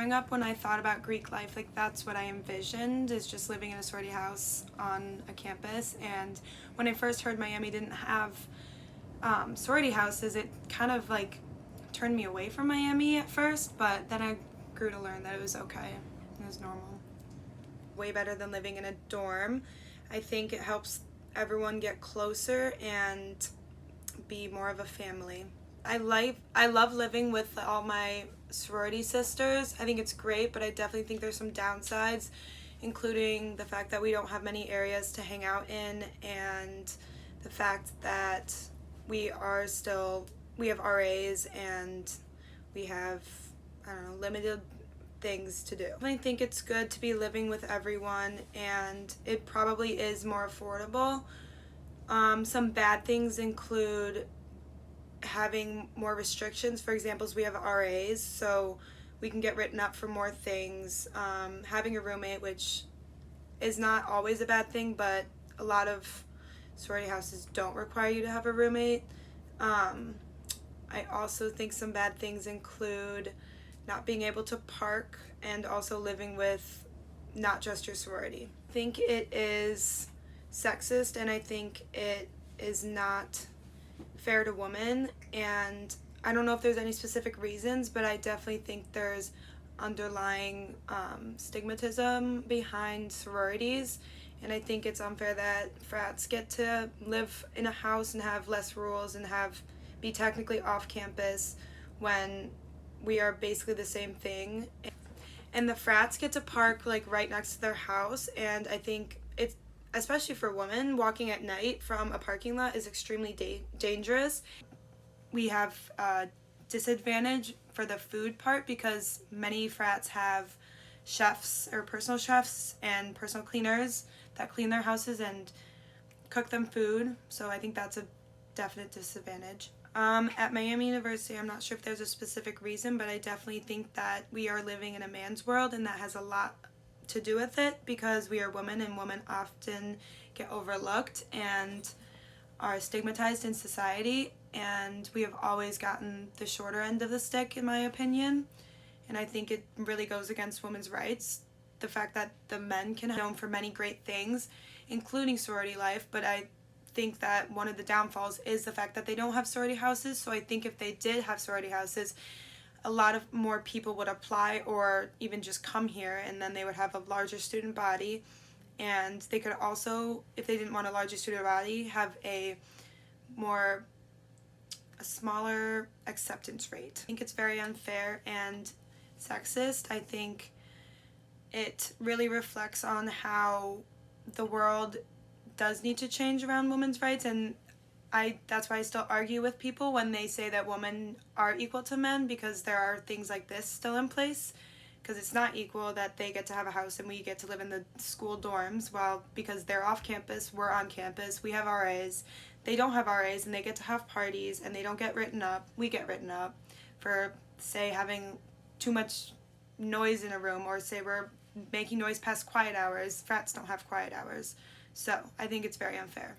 Growing up, when I thought about Greek life, like that's what I envisioned, is just living in a sorority house on a campus. And when I first heard Miami didn't have sorority houses, it kind of like turned me away from Miami at first, but then I grew to learn that it was okay. It was normal. Way better than living in a dorm. I think it helps everyone get closer and be more of a family. I love living with all my sorority sisters. I think it's great, but I definitely think there's some downsides, including the fact that we don't have many areas to hang out in, and the fact that we have RAs and we have, I don't know, limited things to do. I think it's good to be living with everyone, and it probably is more affordable. Some bad things include having more restrictions. For example, we have RAs, so we can get written up for more things. Having a roommate, which is not always a bad thing, but a lot of sorority houses don't require you to have a roommate. I also think some bad things include not being able to park, and also living with not just your sorority. I think it is sexist, and I think it is not fair to women, and I don't know if there's any specific reasons, but I definitely think there's underlying stigmatism behind sororities, and I think it's unfair that frats get to live in a house and have less rules and be technically off campus when we are basically the same thing. And the frats get to park like right next to their house, and I think it's, especially for women, walking at night from a parking lot is extremely dangerous. We have a disadvantage for the food part because many frats have chefs or personal chefs and personal cleaners that clean their houses and cook them food, so I think that's a definite disadvantage. At Miami University, I'm not sure if there's a specific reason, but I definitely think that we are living in a man's world, and that has a lot to do with it because we are women, and women often get overlooked and are stigmatized in society, and we have always gotten the shorter end of the stick, in my opinion. And I think it really goes against women's rights, the fact that the men can be known for many great things, including sorority life, but I think that one of the downfalls is the fact that they don't have sorority houses. So I think if they did have sorority houses, a lot of more people would apply or even just come here, and then they would have a larger student body, and they could also, if they didn't want a larger student body, have a smaller acceptance rate. I think it's very unfair and sexist. I think it really reflects on how the world does need to change around women's rights, and that's why I still argue with people when they say that women are equal to men, because there are things like this still in place, because it's not equal that they get to have a house and we get to live in the school dorms, while because they're off campus, we're on campus, we have RAs, they don't have RAs, and they get to have parties and they don't get written up. We get written up for, say, having too much noise in a room, or say we're making noise past quiet hours. Frats don't have quiet hours. So I think it's very unfair.